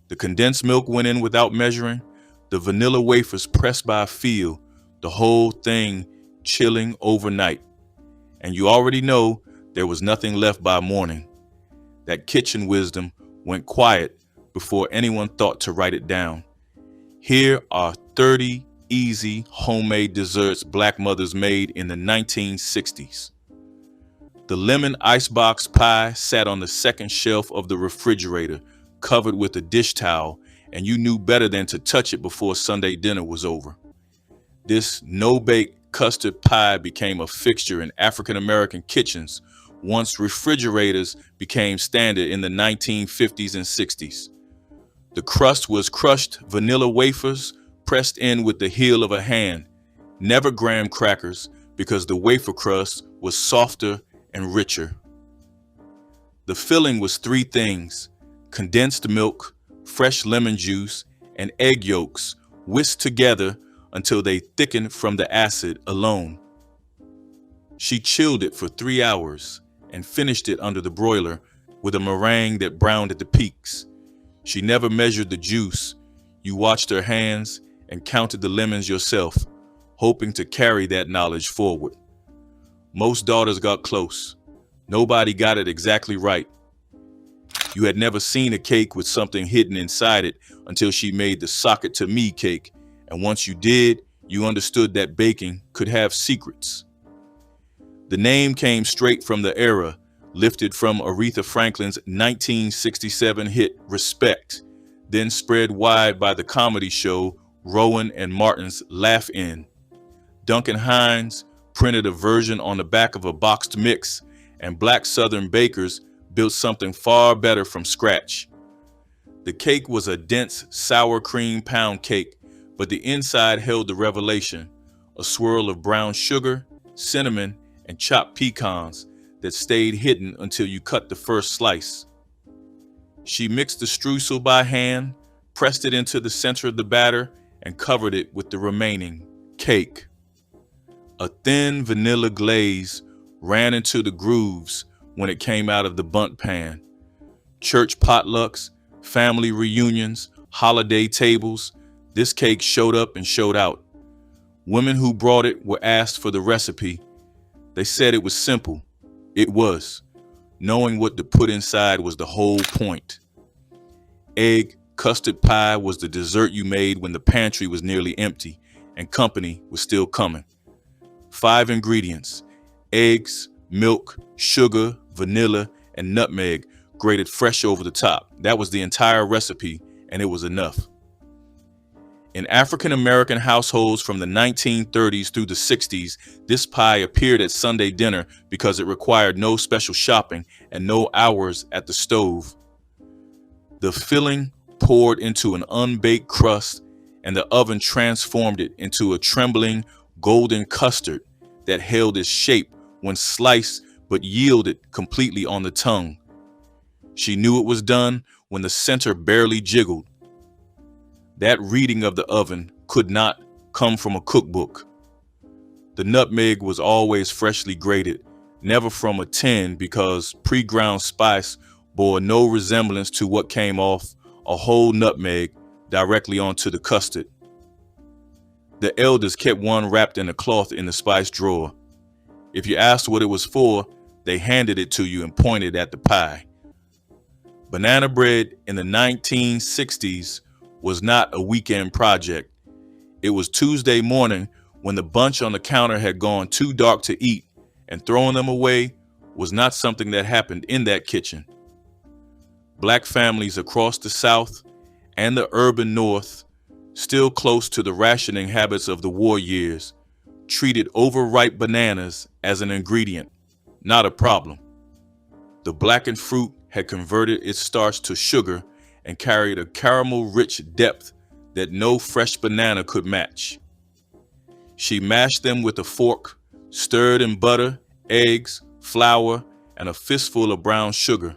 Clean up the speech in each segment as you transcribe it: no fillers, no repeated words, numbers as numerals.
The condensed milk went in without measuring, the vanilla wafers pressed by feel, the whole thing chilling overnight. And you already know there was nothing left by morning. That kitchen wisdom went quiet before anyone thought to write it down. Here are 30 easy homemade desserts Black mothers made in the 1960s. The lemon icebox pie sat on the second shelf of the refrigerator, covered with a dish towel, and you knew better than to touch it before Sunday dinner was over. This no-bake custard pie became a fixture in African American kitchens once refrigerators became standard in the 1950s and 60s. The crust was crushed vanilla wafers pressed in with the heel of a hand, never graham crackers, because the wafer crust was softer and richer. The filling was three things: condensed milk, fresh lemon juice, and egg yolks whisked together until they thickened from the acid alone. She chilled it for 3 hours and finished it under the broiler with a meringue that browned at the peaks. She never measured the juice. You watched her hands and counted the lemons yourself, hoping to carry that knowledge forward. Most daughters got close. Nobody got it exactly right. You had never seen a cake with something hidden inside it until she made the sock it to me cake, and once you did, you understood that baking could have secrets. The name came straight from the era, lifted from Aretha Franklin's 1967 hit Respect, then spread wide by the comedy show Rowan and Martin's Laugh In. Duncan Hines printed a version on the back of a boxed mix, and Black Southern bakers built something far better from scratch. The cake was a dense sour cream pound cake, but the inside held the revelation, a swirl of brown sugar, cinnamon, and chopped pecans that stayed hidden until you cut the first slice. She mixed the streusel by hand, pressed it into the center of the batter, and covered it with the remaining cake. A thin vanilla glaze ran into the grooves when it came out of the bundt pan. Church potlucks, family reunions, holiday tables, this cake showed up and showed out. Women who brought it were asked for the recipe. They said it was simple. It was. Knowing what to put inside was the whole point. Egg custard pie was the dessert you made when the pantry was nearly empty and company was still coming. 5 ingredients: eggs, milk, sugar, vanilla, and nutmeg grated fresh over the top. That was the entire recipe, and it was enough. In African American households from the 1930s through the 60s, this pie appeared at Sunday dinner because it required no special shopping and no hours at the stove. The filling poured into an unbaked crust, and the oven transformed it into a trembling golden custard that held its shape when sliced but yielded completely on the tongue. She knew it was done when the center barely jiggled. That reading of the oven could not come from a cookbook. The nutmeg was always freshly grated, never from a tin, because pre-ground spice bore no resemblance to what came off a whole nutmeg directly onto the custard. The elders kept one wrapped in a cloth in the spice drawer. If you asked what it was for, they handed it to you and pointed at the pie. Banana bread in the 1960s was not a weekend project. It was Tuesday morning when the bunch on the counter had gone too dark to eat, and throwing them away was not something that happened in that kitchen. Black families across the South and the urban North, still close to the rationing habits of the war years, treated overripe bananas as an ingredient, not a problem. The blackened fruit had converted its starch to sugar and carried a caramel-rich depth that no fresh banana could match. She mashed them with a fork, stirred in butter, eggs, flour, and a fistful of brown sugar.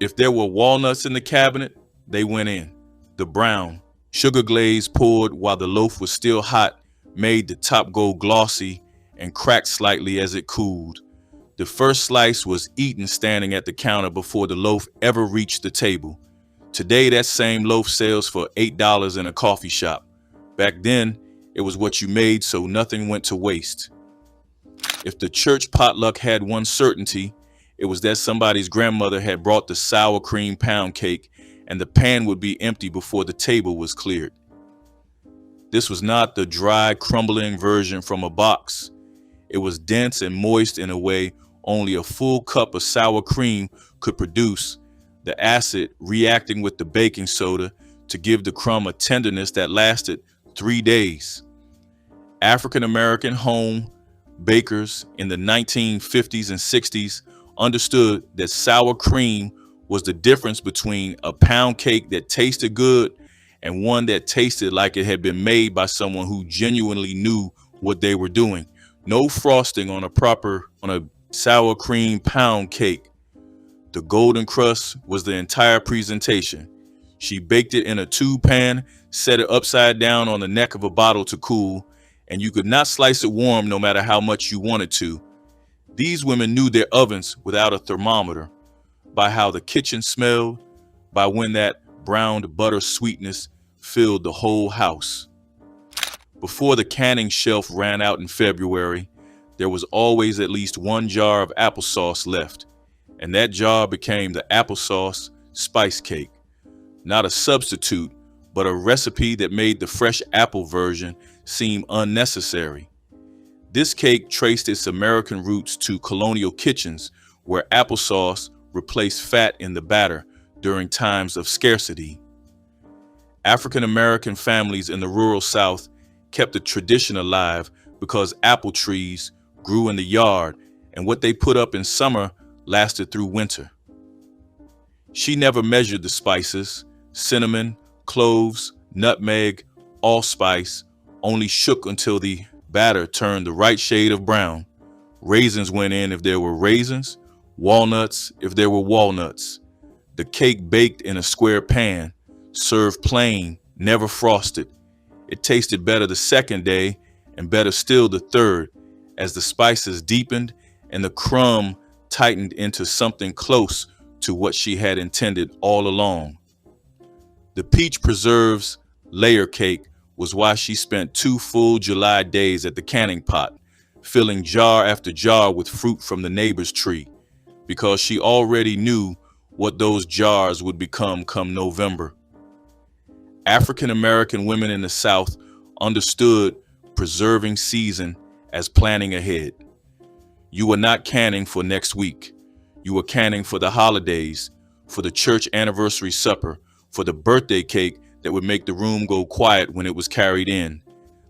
If there were walnuts in the cabinet, they went in. The brown, sugar glaze poured while the loaf was still hot made the top go glossy and cracked slightly as it cooled. The first slice was eaten standing at the counter before the loaf ever reached the table. Today, that same loaf sells for $8 in a coffee shop. Back then, it was what you made, so nothing went to waste. If the church potluck had one certainty, it was that somebody's grandmother had brought the sour cream pound cake, and the pan would be empty before the table was cleared. This was not the dry, crumbling version from a box. It was dense and moist in a way only a full cup of sour cream could produce, the acid reacting with the baking soda to give the crumb a tenderness that lasted 3 days. African-American home bakers in the 1950s and 60s understood that sour cream was the difference between a pound cake that tasted good and one that tasted like it had been made by someone who genuinely knew what they were doing. No frosting on a sour cream pound cake. The golden crust was the entire presentation. She baked it in a tube pan, set it upside down on the neck of a bottle to cool, and you could not slice it warm no matter how much you wanted to. These women knew their ovens without a thermometer, by how the kitchen smelled, by when that browned butter sweetness filled the whole house. Before the canning shelf ran out in February, there was always at least one jar of applesauce left, and that jar became the applesauce spice cake. Not a substitute, but a recipe that made the fresh apple version seem unnecessary. This cake traced its American roots to colonial kitchens where applesauce replaced fat in the batter during times of scarcity. African American families in the rural South kept the tradition alive because apple trees grew in the yard and what they put up in summer lasted through winter. She never measured the spices, cinnamon, cloves, nutmeg, allspice, only shook until the batter turned the right shade of brown. Raisins went in if there were raisins, walnuts if there were walnuts. The cake baked in a square pan, served plain, never frosted. It tasted better the second day and better still the third, as the spices deepened and the crumb tightened into something close to what she had intended all along. The peach preserves layer cake was why she spent 2 full July days at the canning pot, filling jar after jar with fruit from the neighbor's tree, because she already knew what those jars would become come November. African American women in the South understood preserving season as planning ahead. You were not canning for next week. You were canning for the holidays, for the church anniversary supper, for the birthday cake that would make the room go quiet when it was carried in.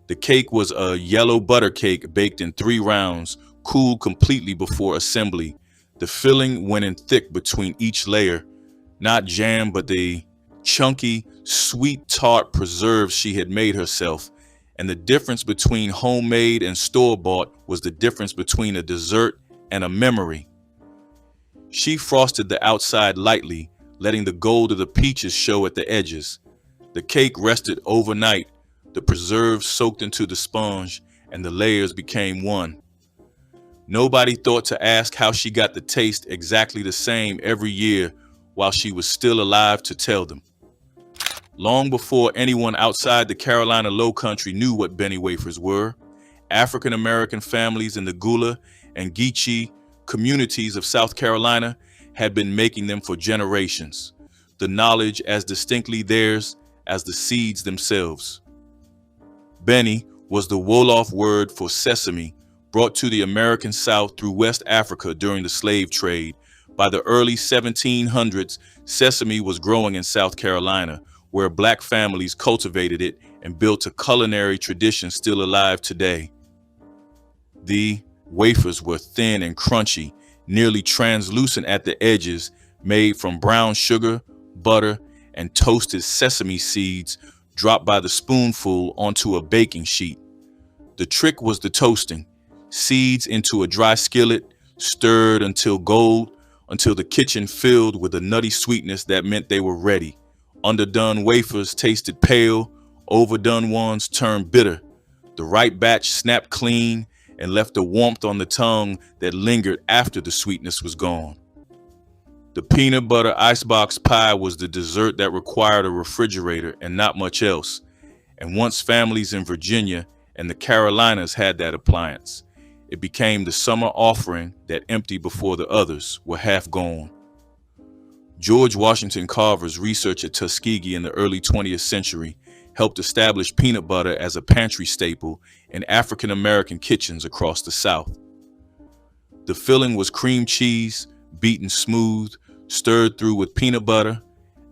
The cake was a yellow butter cake baked in 3 rounds, cooled completely before assembly. The filling went in thick between each layer, not jam, but the chunky, sweet tart preserves she had made herself. And the difference between homemade and store-bought was the difference between a dessert and a memory. She frosted the outside lightly, letting the gold of the peaches show at the edges. The cake rested overnight, the preserves soaked into the sponge, and the layers became one. Nobody thought to ask how she got the taste exactly the same every year while she was still alive to tell them. Long before anyone outside the Carolina Lowcountry knew what Benne wafers were, African American families in the Gula and Geechee communities of South Carolina had been making them for generations, the knowledge as distinctly theirs as the seeds themselves. Benne was the Wolof word for sesame, brought to the American South through West Africa during the slave trade. By the early 1700s, sesame was growing in South Carolina, where Black families cultivated it and built a culinary tradition still alive today. The wafers were thin and crunchy, nearly translucent at the edges, made from brown sugar, butter, and toasted sesame seeds dropped by the spoonful onto a baking sheet. The trick was the toasting. Seeds into a dry skillet, stirred until gold, until the kitchen filled with a nutty sweetness that meant they were ready. Underdone wafers tasted pale, overdone ones turned bitter. The right batch snapped clean and left a warmth on the tongue that lingered after the sweetness was gone. The peanut butter icebox pie was the dessert that required a refrigerator and not much else. And once families in Virginia and the Carolinas had that appliance, it became the summer offering that emptied before the others were half gone. George Washington Carver's research at Tuskegee in the early 20th century helped establish peanut butter as a pantry staple in African American kitchens across the South. The filling was cream cheese, beaten smooth, stirred through with peanut butter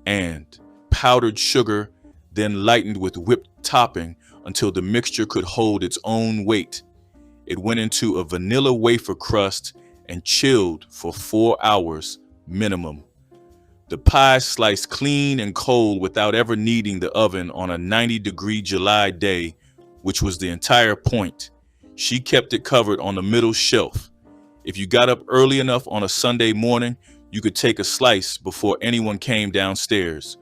and powdered sugar, then lightened with whipped topping until the mixture could hold its own weight. It went into a vanilla wafer crust and chilled for 4 hours minimum. The pie sliced clean and cold without ever needing the oven on a 90-degree July day, which was the entire point. She kept it covered on the middle shelf. If you got up early enough on a Sunday morning, you could take a slice before anyone came downstairs.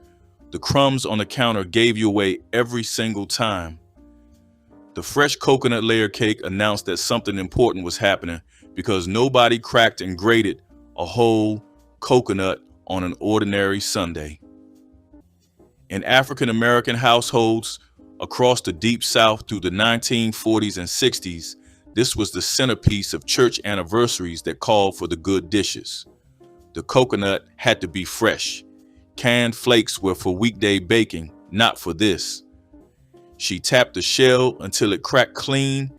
The crumbs on the counter gave you away every single time. The fresh coconut layer cake announced that something important was happening because nobody cracked and grated a whole coconut on an ordinary Sunday. In African American households across the Deep South through the 1940s and 60s, this was the centerpiece of church anniversaries that called for the good dishes. The coconut had to be fresh. Canned flakes were for weekday baking, not for this. She tapped the shell until it cracked clean,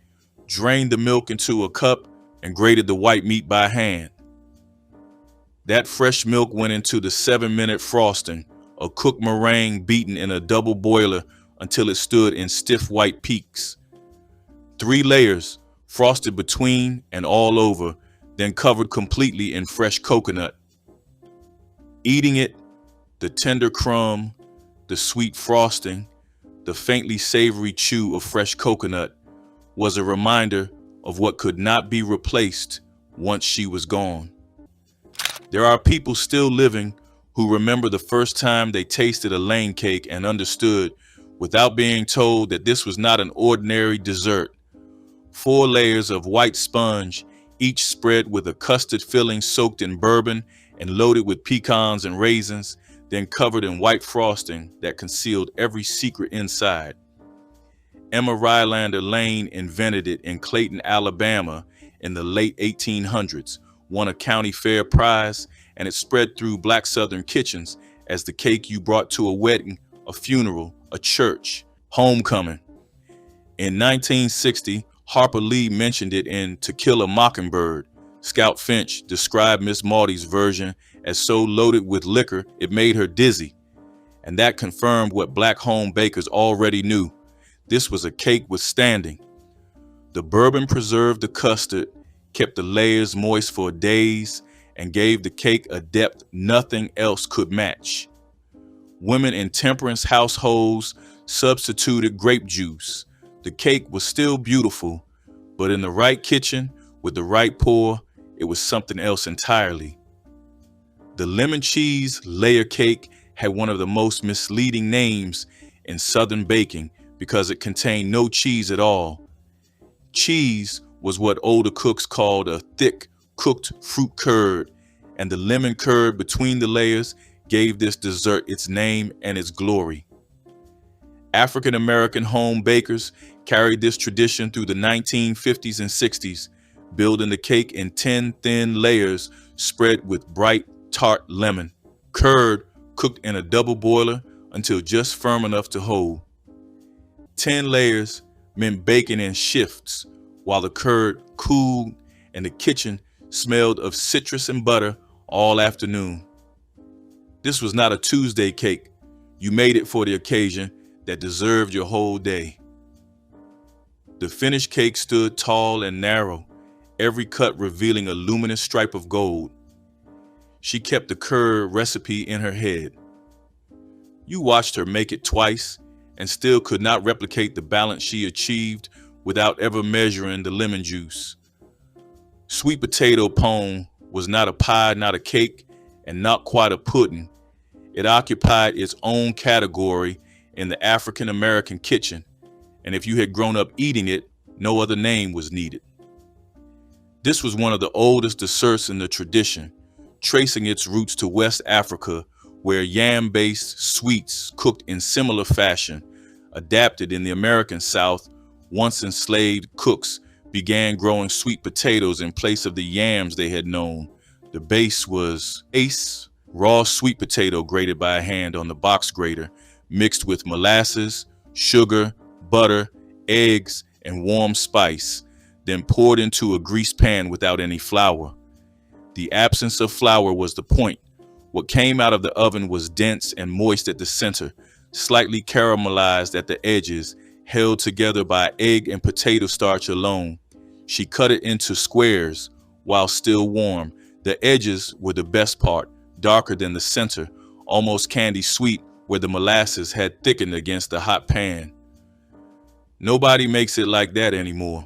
drained the milk into a cup, and grated the white meat by hand. That fresh milk went into the 7-minute frosting, a cooked meringue beaten in a double boiler until it stood in stiff white peaks. 3 layers, frosted between and all over, then covered completely in fresh coconut. Eating it, the tender crumb, the sweet frosting, the faintly savory chew of fresh coconut was a reminder of what could not be replaced once she was gone. There are people still living who remember the first time they tasted a lane cake and understood, without being told, that this was not an ordinary dessert. 4 layers of white sponge, each spread with a custard filling soaked in bourbon and loaded with pecans and raisins, then covered in white frosting that concealed every secret inside. Emma Rylander Lane invented it in Clayton, Alabama in the late 1800s, won a county fair prize, and it spread through Black Southern kitchens as the cake you brought to a wedding, a funeral, a church, homecoming. In 1960, Harper Lee mentioned it in To Kill a Mockingbird. Scout Finch described Miss Maudie's version as so loaded with liquor it made her dizzy, and that confirmed what Black home bakers already knew. This was a cake withstanding. The bourbon preserved the custard, kept the layers moist for days, and gave the cake a depth nothing else could match. Women in temperance households substituted grape juice. The cake was still beautiful, but in the right kitchen, with the right pour, it was something else entirely. The lemon cheese layer cake had one of the most misleading names in Southern baking because it contained no cheese at all. Cheese was what older cooks called a thick, cooked fruit curd, and the lemon curd between the layers gave this dessert its name and its glory. African American home bakers carried this tradition through the 1950s and 60s, building the cake in 10 thin layers spread with bright, tart lemon. Curd cooked in a double boiler until just firm enough to hold. 10 layers meant baking in shifts while the curd cooled and the kitchen smelled of citrus and butter all afternoon. This was not a Tuesday cake. You made it for the occasion that deserved your whole day. The finished cake stood tall and narrow, every cut revealing a luminous stripe of gold. She kept the curd recipe in her head. You watched her make it twice and still could not replicate the balance she achieved without ever measuring the lemon juice. Sweet potato pone was not a pie, not a cake, and not quite a pudding. It occupied its own category in the African American kitchen, and if you had grown up eating it, no other name was needed. This was one of the oldest desserts in the tradition, tracing its roots to West Africa, where yam-based sweets cooked in similar fashion, adapted in the American South. Once enslaved cooks began growing sweet potatoes in place of the yams they had known. The base was ace, raw sweet potato grated by hand on the box grater, mixed with molasses, sugar, butter, eggs, and warm spice, then poured into a greased pan without any flour. The absence of flour was the point. What came out of the oven was dense and moist at the center, slightly caramelized at the edges, held together by egg and potato starch alone. She cut it into squares while still warm. The edges were the best part, darker than the center, almost candy sweet where the molasses had thickened against the hot pan. Nobody makes it like that anymore.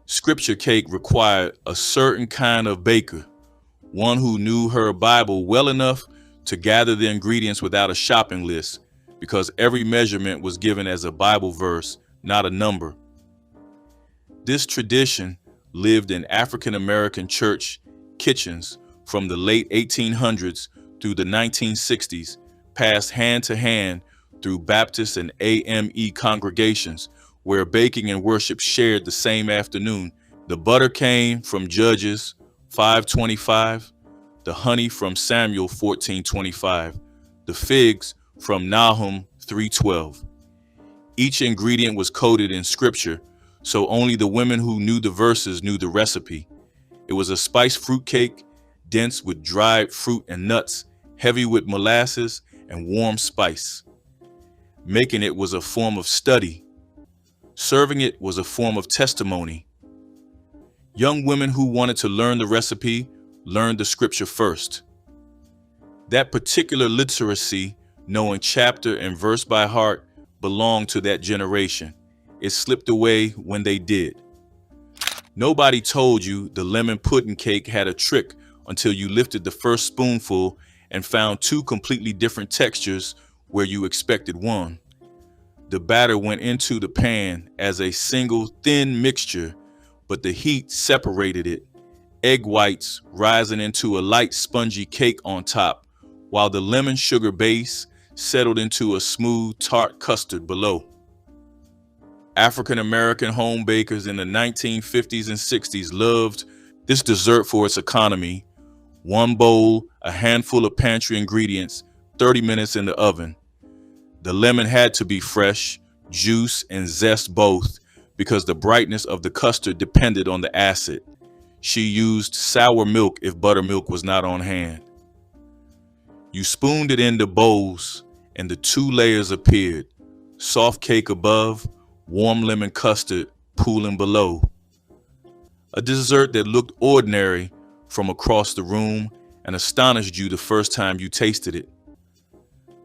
Scripture cake required a certain kind of baker, one who knew her Bible well enough to gather the ingredients without a shopping list, because every measurement was given as a Bible verse, not a number. This tradition lived in African American church kitchens from the late 1800s through the 1960s, passed hand to hand through Baptist and AME congregations where baking and worship shared the same afternoon. The butter came from Judges 5:25, the honey from Samuel 14:25, the figs from Nahum 3:12. Each ingredient was coded in scripture, so only the women who knew the verses knew the recipe. It was a spiced fruitcake, dense with dried fruit and nuts, heavy with molasses and warm spice. Making it was a form of study. Serving it was a form of testimony. Young women who wanted to learn the recipe learned the scripture first. That particular literacy, knowing chapter and verse by heart, belonged to that generation. It slipped away when they did. Nobody told you the lemon pudding cake had a trick until you lifted the first spoonful and found two completely different textures where you expected one. The batter went into the pan as a single thin mixture, but the heat separated it, egg whites rising into a light spongy cake on top, while the lemon sugar base settled into a smooth tart custard below. African American home bakers in the 1950s and 60s loved this dessert for its economy. One bowl, a handful of pantry ingredients, 30 minutes in the oven. The lemon had to be fresh, juice and zest both, because the brightness of the custard depended on the acid. She used sour milk if buttermilk was not on hand. You spooned it into bowls and the two layers appeared, soft cake above, warm lemon custard pooling below. A dessert that looked ordinary from across the room and astonished you the first time you tasted it.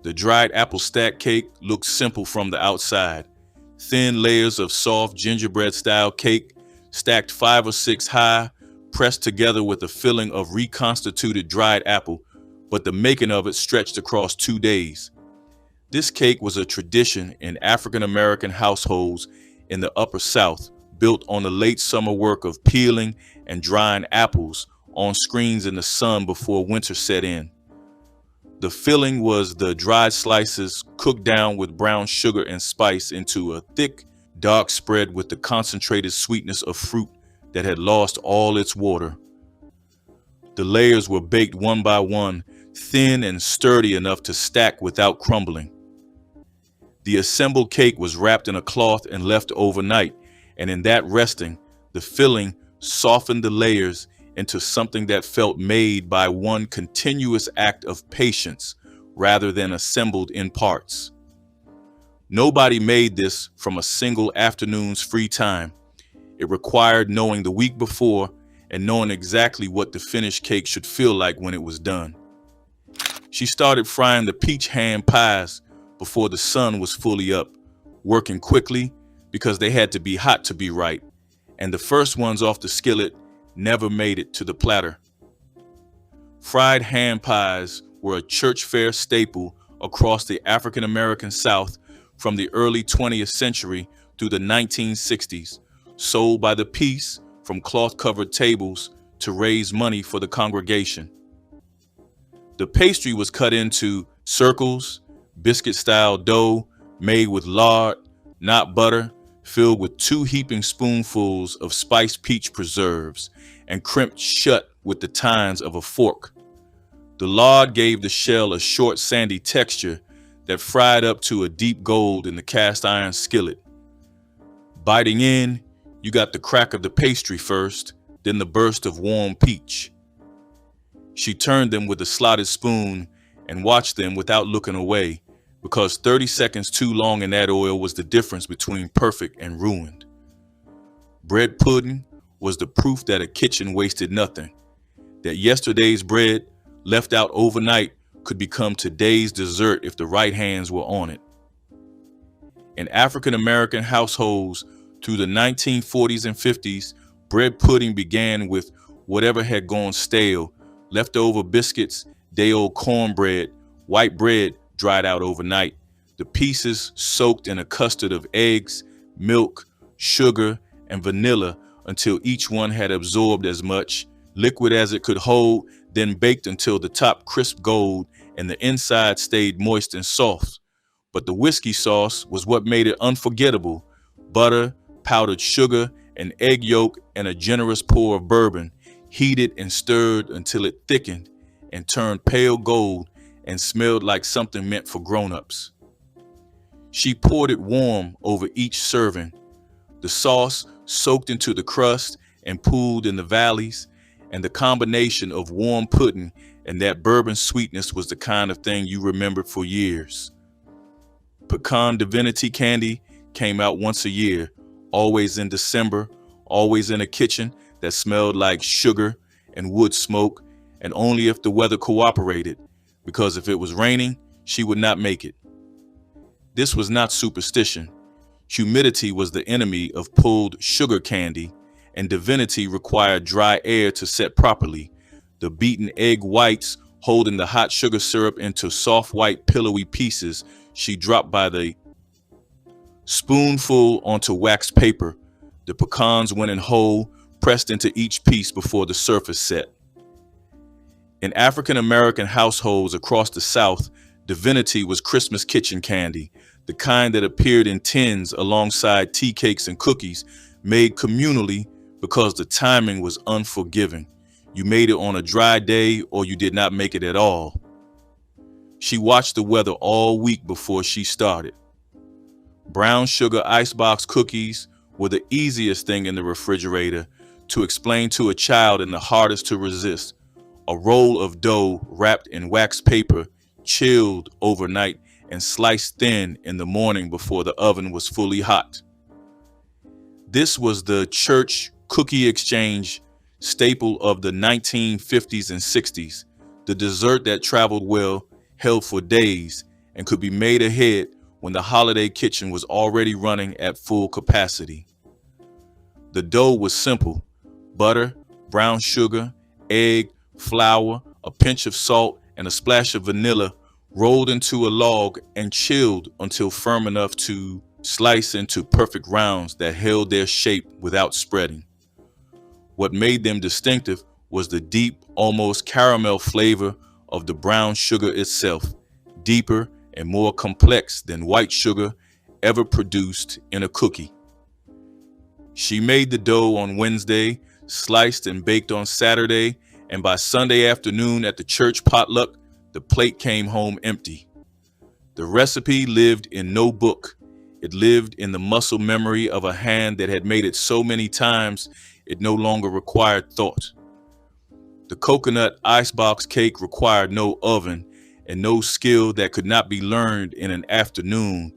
The dried apple stack cake looked simple from the outside. Thin layers of soft gingerbread-style cake, stacked 5 or 6 high, pressed together with a filling of reconstituted dried apple, but the making of it stretched across 2 days. This cake was a tradition in African American households in the Upper South, built on the late summer work of peeling and drying apples on screens in the sun before winter set in. The filling was the dried slices cooked down with brown sugar and spice into a thick, dark spread with the concentrated sweetness of fruit that had lost all its water. The layers were baked one by one, thin and sturdy enough to stack without crumbling. The assembled cake was wrapped in a cloth and left overnight, and in that resting, the filling softened the layers into something that felt made by one continuous act of patience rather than assembled in parts. Nobody made this from a single afternoon's free time. It required knowing the week before and knowing exactly what the finished cake should feel like when it was done. She started frying the peach ham pies before the sun was fully up, working quickly because they had to be hot to be right, and the first ones off the skillet never made it to the platter. Fried ham pies were a church fair staple across the African American South from the early 20th century through the 1960s, sold by the piece from cloth-covered tables to raise money for the congregation. The pastry was cut into circles, biscuit-style dough made with lard, not butter, filled with 2 heaping spoonfuls of spiced peach preserves and crimped shut with the tines of a fork. The lard gave the shell a short sandy texture that fried up to a deep gold in the cast iron skillet. Biting in, you got the crack of the pastry first, then the burst of warm peach. She turned them with a slotted spoon and watched them without looking away, because 30 seconds too long in that oil was the difference between perfect and ruined. Bread pudding was the proof that a kitchen wasted nothing, that yesterday's bread left out overnight could become today's dessert if the right hands were on it. In African American households through the 1940s and 50s, bread pudding began with whatever had gone stale, leftover biscuits, day-old cornbread, white bread dried out overnight, the pieces soaked in a custard of eggs, milk, sugar, and vanilla until each one had absorbed as much liquid as it could hold, then baked until the top crisp gold and the inside stayed moist and soft. But the whiskey sauce was what made it unforgettable. Butter, powdered sugar, an egg yolk, and a generous pour of bourbon, heated and stirred until it thickened and turned pale gold and smelled like something meant for grown-ups. She poured it warm over each serving. The sauce soaked into the crust and pooled in the valleys, and the combination of warm pudding and that bourbon sweetness was the kind of thing you remembered for years. Pecan Divinity candy came out once a year, always in December, always in a kitchen that smelled like sugar and wood smoke, and only if the weather cooperated, because if it was raining, she would not make it. This was not superstition. Humidity was the enemy of pulled sugar candy, and Divinity required dry air to set properly, the beaten egg whites holding the hot sugar syrup into soft white pillowy pieces she dropped by the spoonful onto waxed paper. The pecans went in whole, pressed into each piece before the surface set. In African American households across the South, Divinity was Christmas kitchen candy, the kind that appeared in tins alongside tea cakes and cookies, made communally because the timing was unforgiving. You made it on a dry day or you did not make it at all. She watched the weather all week before she started. Brown sugar icebox cookies were the easiest thing in the refrigerator to explain to a child and the hardest to resist. A roll of dough wrapped in wax paper, chilled overnight and sliced thin in the morning before the oven was fully hot. This was the church cookie exchange staple of the 1950s and 60s, the dessert that traveled well, held for days, and could be made ahead when the holiday kitchen was already running at full capacity. The dough was simple: butter, brown sugar, egg, flour, a pinch of salt, and a splash of vanilla, rolled into a log and chilled until firm enough to slice into perfect rounds that held their shape without spreading. What made them distinctive was the deep, almost caramel flavor of the brown sugar itself, deeper and more complex than white sugar ever produced in a cookie. She made the dough on Wednesday, sliced and baked on Saturday, and by Sunday afternoon at the church potluck, the plate came home empty. The recipe lived in no book. It lived in the muscle memory of a hand that had made it so many times it no longer required thought. The coconut icebox cake required no oven and no skill that could not be learned in an afternoon,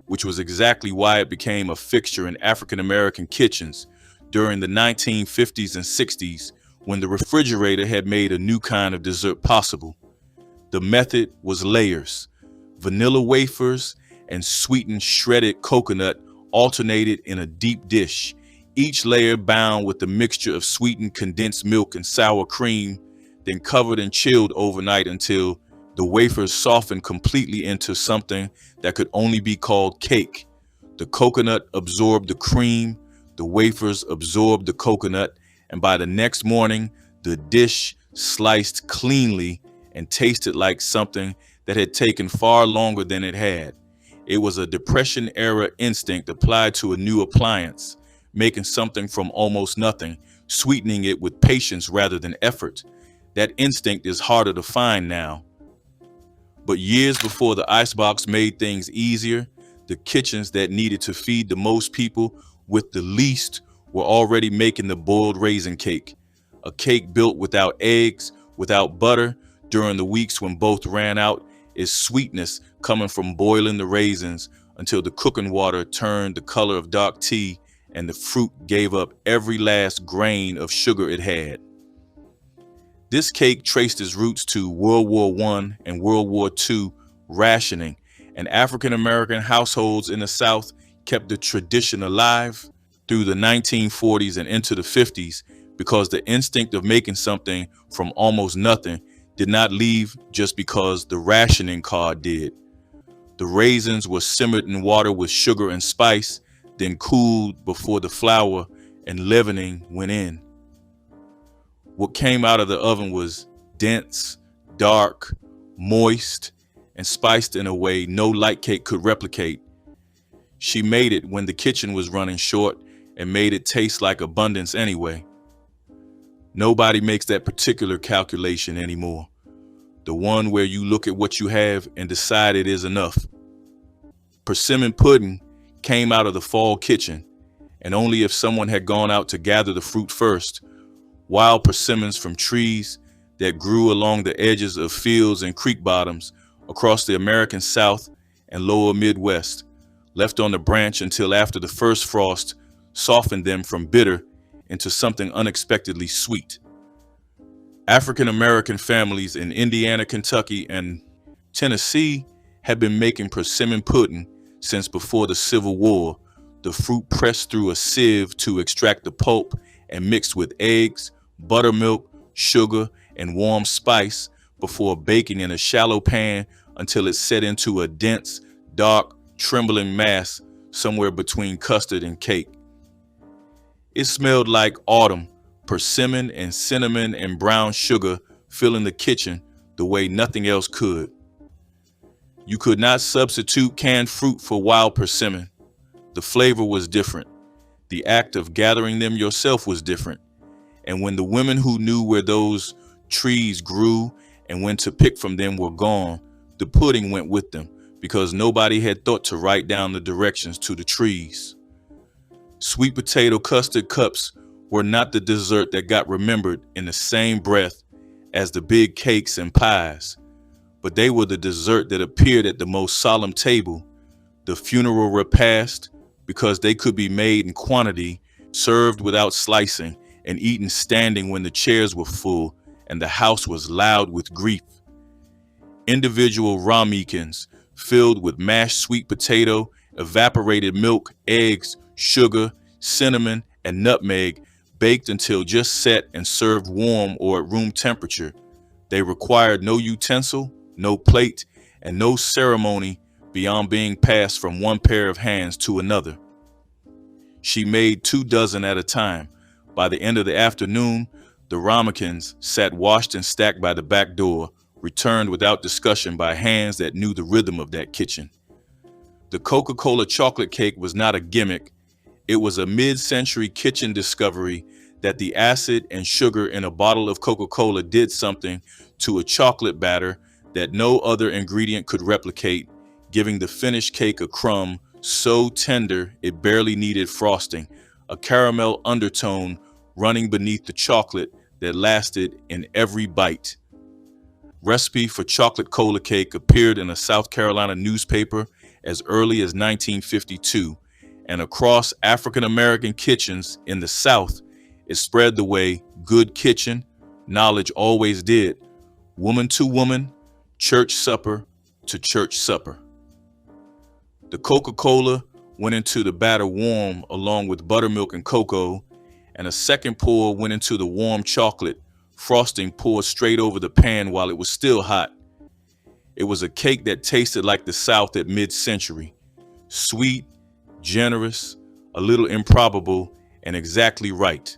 which was exactly why it became a fixture in African American kitchens during the 1950s and 60s, when the refrigerator had made a new kind of dessert possible. The method was layers. Vanilla wafers and sweetened shredded coconut alternated in a deep dish, each layer bound with a mixture of sweetened condensed milk and sour cream, then covered and chilled overnight until the wafers softened completely into something that could only be called cake. The coconut absorbed the cream, the wafers absorbed the coconut, and by the next morning, the dish sliced cleanly and tasted like something that had taken far longer than it had. It was a Depression-era instinct applied to a new appliance, making something from almost nothing, sweetening it with patience rather than effort. That instinct is harder to find now. But years before the icebox made things easier, the kitchens that needed to feed the most people with the least were already making the boiled raisin cake, a cake built without eggs, without butter, during the weeks when both ran out, its sweetness coming from boiling the raisins until the cooking water turned the color of dark tea and the fruit gave up every last grain of sugar it had. This cake traced its roots to World War I and World War II rationing, and African American households in the South kept the tradition alive through the 1940s and into the 50s because the instinct of making something from almost nothing did not leave just because the rationing card did. The raisins were simmered in water with sugar and spice, then cooled before the flour and leavening went in. What came out of the oven was dense, dark, moist, and spiced in a way no light cake could replicate. She made it when the kitchen was running short and made it taste like abundance anyway. Nobody makes that particular calculation anymore. The one where you look at what you have and decide it is enough. Persimmon pudding came out of the fall kitchen, and only if someone had gone out to gather the fruit first. Wild persimmons from trees that grew along the edges of fields and creek bottoms across the American South and lower Midwest, left on the branch until after the first frost softened them from bitter into something unexpectedly sweet. African American families in Indiana, Kentucky, and Tennessee had been making persimmon pudding since before the Civil War, the fruit pressed through a sieve to extract the pulp and mixed with eggs, buttermilk, sugar, and warm spice before baking in a shallow pan until it set into a dense, dark, trembling mass somewhere between custard and cake. It smelled like autumn, persimmon and cinnamon and brown sugar filling the kitchen the way nothing else could. You could not substitute canned fruit for wild persimmon. The flavor was different. The act of gathering them yourself was different. And when the women who knew where those trees grew and when to pick from them were gone, the pudding went with them because nobody had thought to write down the directions to the trees. Sweet potato custard cups were not the dessert that got remembered in the same breath as the big cakes and pies, but they were the dessert that appeared at the most solemn table, the funeral repast, because they could be made in quantity, served without slicing, and eaten standing when the chairs were full and the house was loud with grief. Individual ramekins filled with mashed sweet potato, evaporated milk, eggs, sugar, cinnamon, and nutmeg, baked until just set and served warm or at room temperature. They required no utensil, no plate, and no ceremony beyond being passed from one pair of hands to another. She made 24 at a time. By the end of the afternoon, the ramekins sat washed and stacked by the back door, returned without discussion by hands that knew the rhythm of that kitchen. The Coca-Cola chocolate cake was not a gimmick. It was a mid-century kitchen discovery that the acid and sugar in a bottle of Coca-Cola did something to a chocolate batter that no other ingredient could replicate, giving the finished cake a crumb so tender it barely needed frosting, a caramel undertone running beneath the chocolate that lasted in every bite. Recipe for chocolate cola cake appeared in a South Carolina newspaper as early as 1952, and across African American kitchens in the South, it spread the way good kitchen knowledge always did, woman to woman, church supper to church supper. The Coca-Cola went into the batter warm along with buttermilk and cocoa, and a second pour went into the warm chocolate, frosting poured straight over the pan while it was still hot. It was a cake that tasted like the South at mid-century, sweet, generous, a little improbable, and exactly right.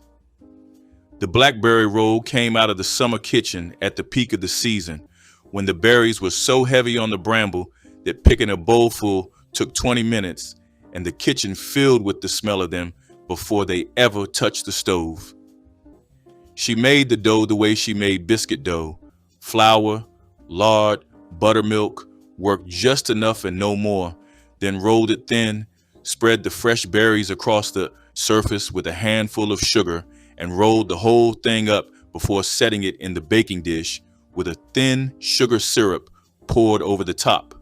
The Blackberry roll came out of the summer kitchen at the peak of the season, when the berries were so heavy on the bramble that picking a bowlful took 20 minutes and the kitchen filled with the smell of them before they ever touched the stove. She made the dough the way she made biscuit dough: flour, lard, buttermilk, worked just enough and no more, then rolled it thin, spread the fresh berries across the surface with a handful of sugar, and rolled the whole thing up before setting it in the baking dish with a thin sugar syrup poured over the top.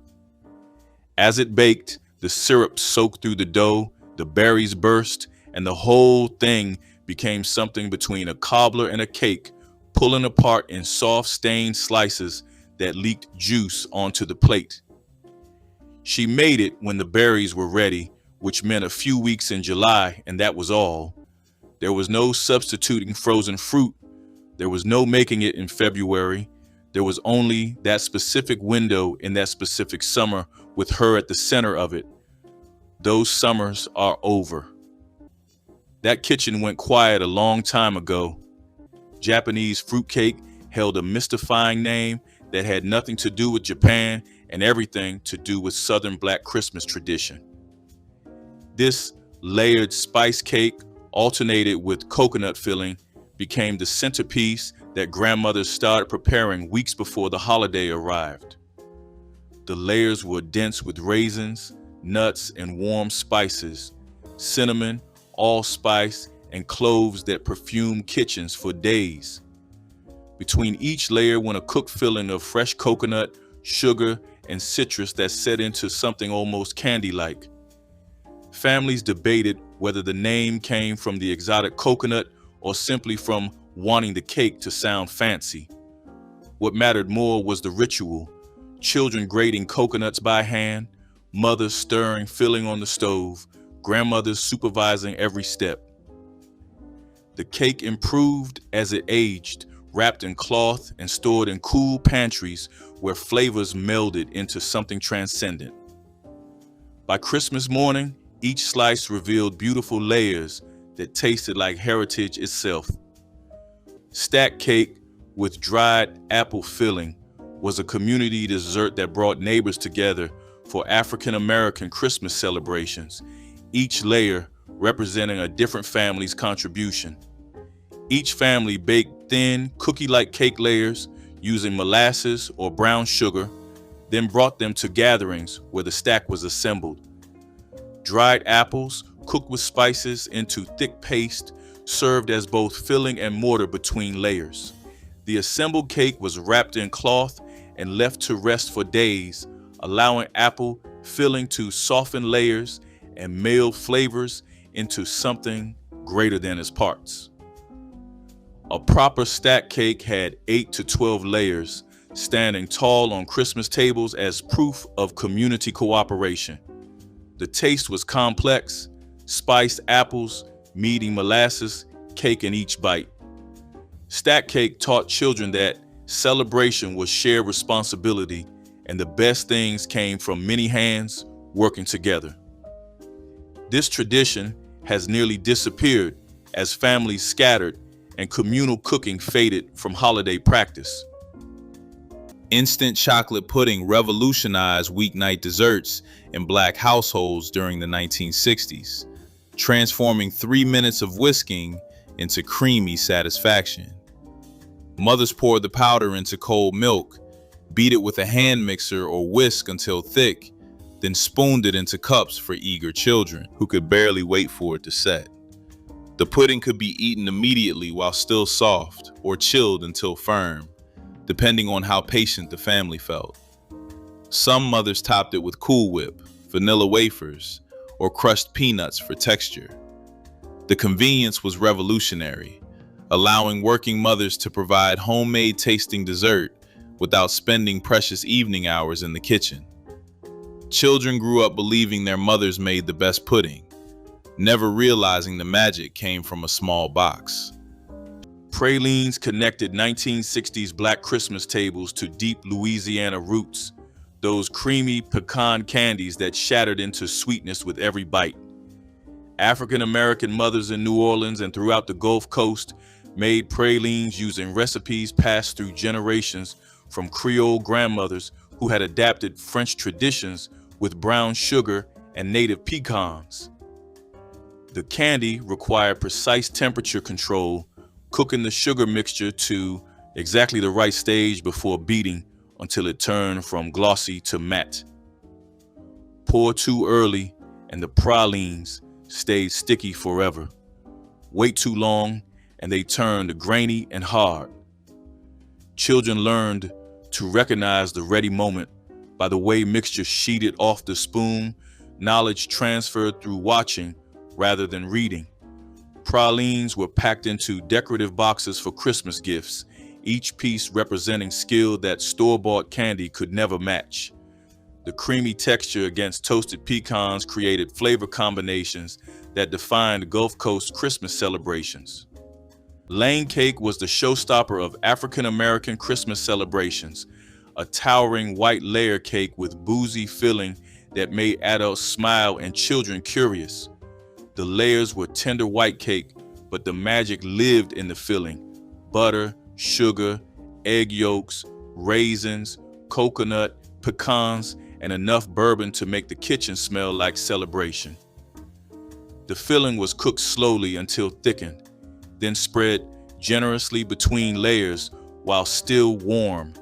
As it baked, the syrup soaked through the dough, the berries burst, and the whole thing became something between a cobbler and a cake, pulling apart in soft stained slices that leaked juice onto the plate. She made it when the berries were ready, which meant a few weeks in July, and that was all. There was no substituting frozen fruit. There was no making it in February. There was only that specific window in that specific summer with her at the center of it. Those summers are over. That kitchen went quiet a long time ago. Japanese fruitcake held a mystifying name that had nothing to do with Japan and everything to do with Southern Black Christmas tradition. This layered spice cake, alternated with coconut filling, became the centerpiece that grandmothers started preparing weeks before the holiday arrived. The layers were dense with raisins, nuts, and warm spices, cinnamon, allspice, and cloves that perfumed kitchens for days. Between each layer went a cooked filling of fresh coconut, sugar, and citrus that set into something almost candy-like. Families debated whether the name came from the exotic coconut or simply from wanting the cake to sound fancy. What mattered more was the ritual: children grating coconuts by hand, mothers stirring filling on the stove, grandmothers supervising every step. The cake improved as it aged, wrapped in cloth and stored in cool pantries where flavors melded into something transcendent. By Christmas morning, each slice revealed beautiful layers that tasted like heritage itself. Stack cake with dried apple filling was a community dessert that brought neighbors together for African American Christmas celebrations, each layer representing a different family's contribution. Each family baked thin, cookie-like cake layers using molasses or brown sugar, then brought them to gatherings where the stack was assembled. Dried apples, cooked with spices into thick paste, served as both filling and mortar between layers. The assembled cake was wrapped in cloth and left to rest for days, allowing apple filling to soften layers and meld flavors into something greater than its parts. A proper stack cake had 8 to 12 layers, standing tall on Christmas tables as proof of community cooperation. The taste was complex: spiced apples, meaty molasses, cake in each bite. Stack cake taught children that celebration was shared responsibility, and the best things came from many hands working together. This tradition has nearly disappeared as families scattered and communal cooking faded from holiday practice. Instant chocolate pudding revolutionized weeknight desserts in Black households during the 1960s, transforming 3 minutes of whisking into creamy satisfaction. Mothers poured the powder into cold milk, beat it with a hand mixer or whisk until thick, then spooned it into cups for eager children who could barely wait for it to set. The pudding could be eaten immediately while still soft, or chilled until firm, depending on how patient the family felt. Some mothers topped it with Cool Whip, vanilla wafers, or crushed peanuts for texture. The convenience was revolutionary, allowing working mothers to provide homemade tasting dessert without spending precious evening hours in the kitchen. Children grew up believing their mothers made the best pudding, never realizing the magic came from a small box. Pralines connected 1960s Black Christmas tables to deep Louisiana roots, those creamy pecan candies that shattered into sweetness with every bite. African American mothers in New Orleans and throughout the Gulf Coast made pralines using recipes passed through generations from Creole grandmothers who had adapted French traditions with brown sugar and native pecans. The candy required precise temperature control, cooking the sugar mixture to exactly the right stage before beating until it turned from glossy to matte. Pour too early and the pralines stayed sticky forever. Wait too long and they turned grainy and hard. Children learned to recognize the ready moment by the way mixture sheeted off the spoon, knowledge transferred through watching rather than reading. Pralines were packed into decorative boxes for Christmas gifts, each piece representing skill that store-bought candy could never match. The creamy texture against toasted pecans created flavor combinations that defined Gulf Coast Christmas celebrations. Lane cake was the showstopper of African American Christmas celebrations, a towering white layer cake with boozy filling that made adults smile and children curious. The layers were tender white cake, but the magic lived in the filling: butter, sugar, egg yolks, raisins, coconut, pecans, and enough bourbon to make the kitchen smell like celebration. The filling was cooked slowly until thickened, then spread generously between layers while still warm.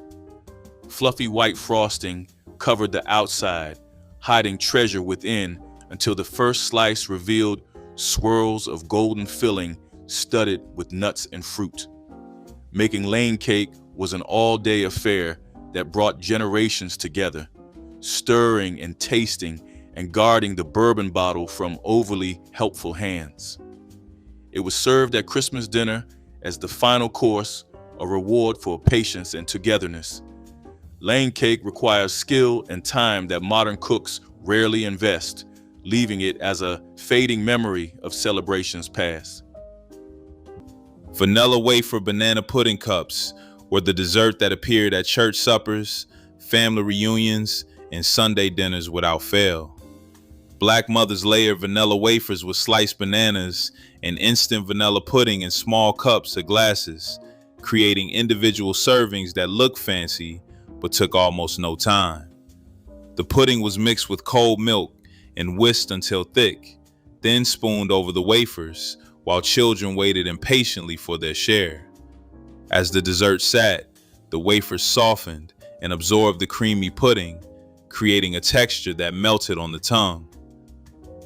Fluffy white frosting covered the outside, hiding treasure within until the first slice revealed swirls of golden filling studded with nuts and fruit. Making Lane cake was an all-day affair that brought generations together, stirring and tasting and guarding the bourbon bottle from overly helpful hands. It was served at Christmas dinner as the final course, a reward for patience and togetherness. Lane cake requires skill and time that modern cooks rarely invest, leaving it as a fading memory of celebrations past. Vanilla wafer banana pudding cups were the dessert that appeared at church suppers, family reunions, and Sunday dinners without fail. Black mothers layered vanilla wafers with sliced bananas and instant vanilla pudding in small cups or glasses, creating individual servings that looked fancy but took almost no time. The pudding was mixed with cold milk and whisked until thick, then spooned over the wafers, while children waited impatiently for their share. As the dessert sat, the wafers softened and absorbed the creamy pudding, creating a texture that melted on the tongue.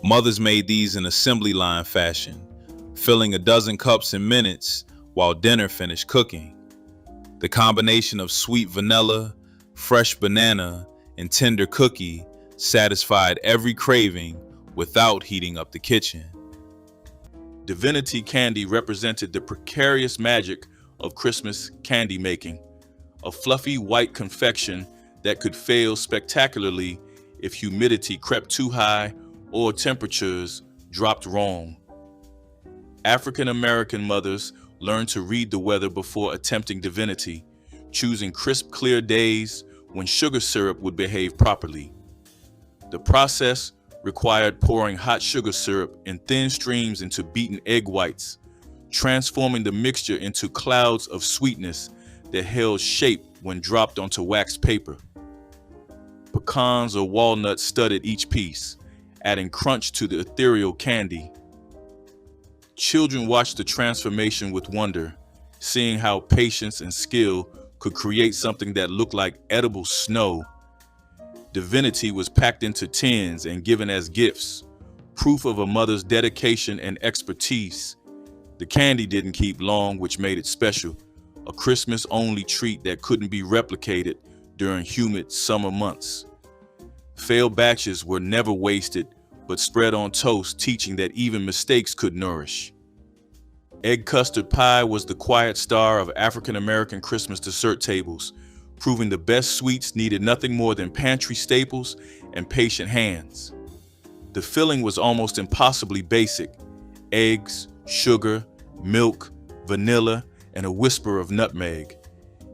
Mothers made these in assembly line fashion, filling a dozen cups in minutes while dinner finished cooking. The combination of sweet vanilla, fresh banana, and tender cookie satisfied every craving without heating up the kitchen. Divinity candy represented the precarious magic of Christmas candy making, a fluffy white confection that could fail spectacularly if humidity crept too high or temperatures dropped wrong. African American mothers learned to read the weather before attempting Divinity, choosing crisp, clear days when sugar syrup would behave properly. The process required pouring hot sugar syrup in thin streams into beaten egg whites, transforming the mixture into clouds of sweetness that held shape when dropped onto waxed paper. Pecans or walnuts studded each piece, adding crunch to the ethereal candy. Children watched the transformation with wonder, seeing how patience and skill could create something that looked like edible snow. Divinity was packed into tins and given as gifts, proof of a mother's dedication and expertise. The candy didn't keep long, which made it special, a Christmas-only treat that couldn't be replicated during humid summer months. Failed batches were never wasted, but spread on toast, teaching that even mistakes could nourish. Egg custard pie was the quiet star of African American Christmas dessert tables, proving the best sweets needed nothing more than pantry staples and patient hands. The filling was almost impossibly basic: eggs, sugar, milk, vanilla, and a whisper of nutmeg.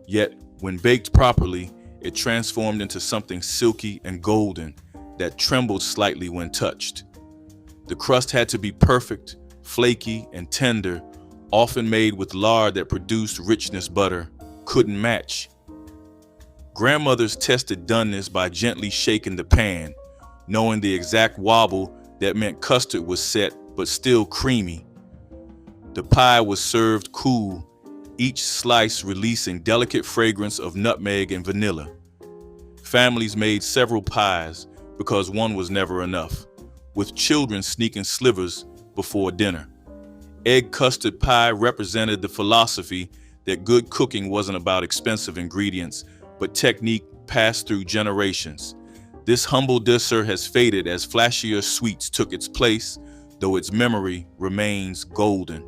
Yet, when baked properly, it transformed into something silky and golden that trembled slightly when touched. The crust had to be perfect, flaky, and tender, often made with lard that produced richness butter couldn't match. Grandmothers tested doneness by gently shaking the pan, knowing the exact wobble that meant custard was set but still creamy. The pie was served cool, each slice releasing delicate fragrance of nutmeg and vanilla. Families made several pies because one was never enough, with children sneaking slivers before dinner. Egg custard pie represented the philosophy that good cooking wasn't about expensive ingredients, but technique passed through generations. This humble dessert has faded as flashier sweets took its place, though its memory remains golden.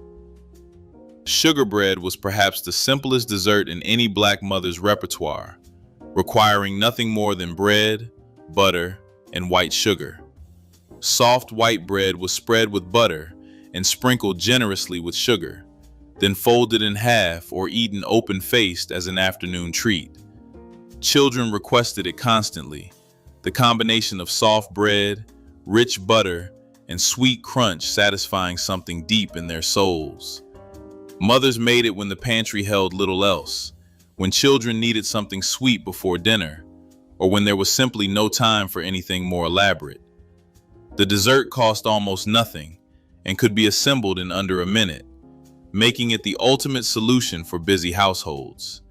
Sugar bread was perhaps the simplest dessert in any Black mother's repertoire, requiring nothing more than bread, butter, and white sugar. Soft white bread was spread with butter and sprinkled generously with sugar, then folded in half or eaten open-faced as an afternoon treat. Children requested it constantly. The combination of soft bread, rich butter, and sweet crunch satisfying something deep in their souls. Mothers made it when the pantry held little else, when children needed something sweet before dinner, or when there was simply no time for anything more elaborate. The dessert cost almost nothing and could be assembled in under a minute, making it the ultimate solution for busy households.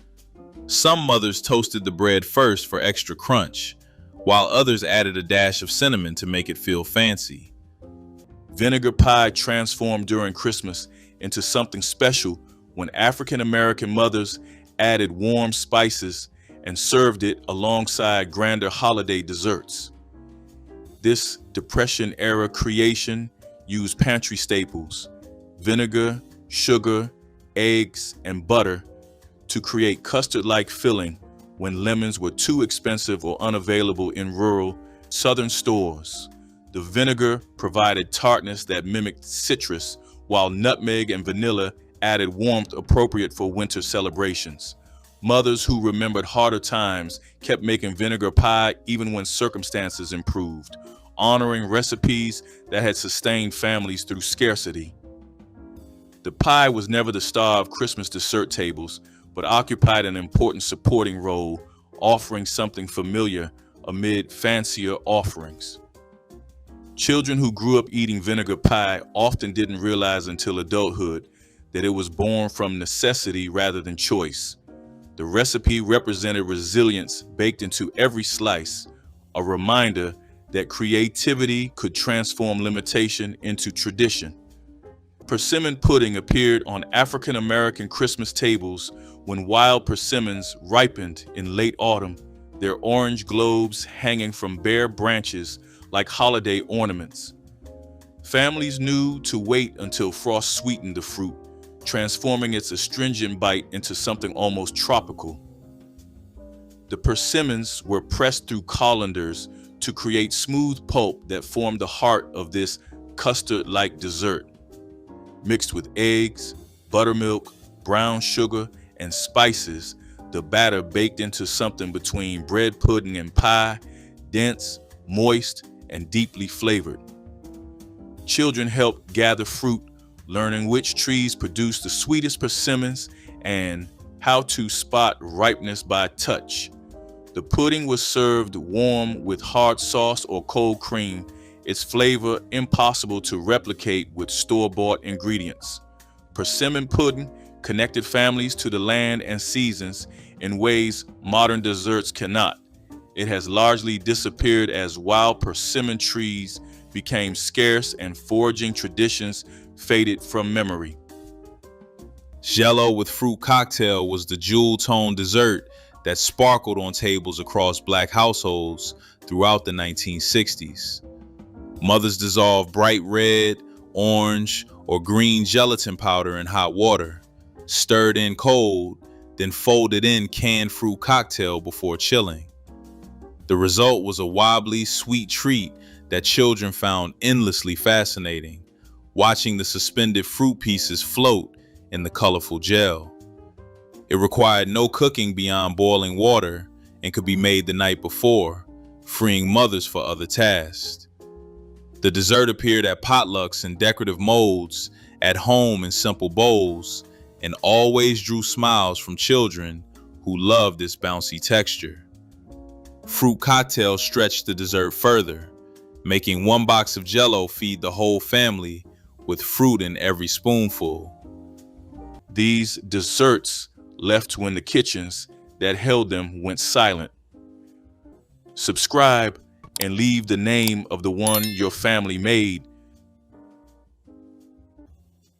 Some mothers toasted the bread first for extra crunch, while others added a dash of cinnamon to make it feel fancy. Vinegar pie transformed during Christmas into something special when African American mothers added warm spices and served it alongside grander holiday desserts. This Depression-era creation used pantry staples, vinegar, sugar, eggs, and butter to create custard-like filling when lemons were too expensive or unavailable in rural southern stores. The vinegar provided tartness that mimicked citrus, while nutmeg and vanilla added warmth appropriate for winter celebrations. Mothers who remembered harder times kept making vinegar pie even when circumstances improved, honoring recipes that had sustained families through scarcity. The pie was never the star of Christmas dessert tables, but occupied an important supporting role, offering something familiar amid fancier offerings. Children who grew up eating vinegar pie often didn't realize until adulthood that it was born from necessity rather than choice. The recipe represented resilience baked into every slice, a reminder that creativity could transform limitation into tradition. Persimmon pudding appeared on African American Christmas tables when wild persimmons ripened in late autumn, their orange globes hanging from bare branches like holiday ornaments. Families knew to wait until frost sweetened the fruit, transforming its astringent bite into something almost tropical. The persimmons were pressed through colanders to create smooth pulp that formed the heart of this custard-like dessert. Mixed with eggs, buttermilk, brown sugar, and spices, the batter baked into something between bread pudding and pie, dense, moist, and deeply flavored. Children helped gather fruit, learning which trees produced the sweetest persimmons and how to spot ripeness by touch. The pudding was served warm with hard sauce or cold cream, its flavor impossible to replicate with store-bought ingredients. Persimmon pudding connected families to the land and seasons in ways modern desserts cannot. It has largely disappeared as wild persimmon trees became scarce and foraging traditions faded from memory. Jello with fruit cocktail was the jewel-toned dessert that sparkled on tables across Black households throughout the 1960s. Mothers dissolved bright red, orange, or green gelatin powder in hot water, stirred in cold, then folded in canned fruit cocktail before chilling. The result was a wobbly, sweet treat that children found endlessly fascinating, watching the suspended fruit pieces float in the colorful gel. It required no cooking beyond boiling water and could be made the night before, freeing mothers for other tasks. The dessert appeared at potlucks in decorative molds, at home in simple bowls, and always drew smiles from children who loved its bouncy texture. Fruit cocktails stretched the dessert further, making one box of Jello feed the whole family with fruit in every spoonful. These desserts left when the kitchens that held them went silent. Subscribe and leave the name of the one your family made